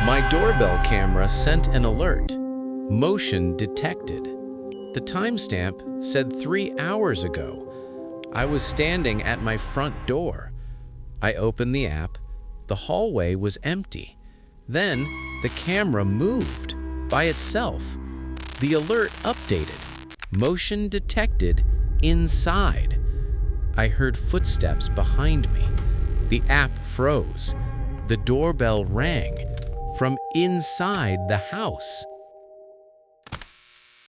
My doorbell camera sent an alert. Motion detected. The timestamp said 3 hours ago. I was standing at my front door. I opened the app. The hallway was empty. Then the camera moved by itself. The alert updated. Motion detected inside. I heard footsteps behind me. The app froze. The doorbell rang from inside the house.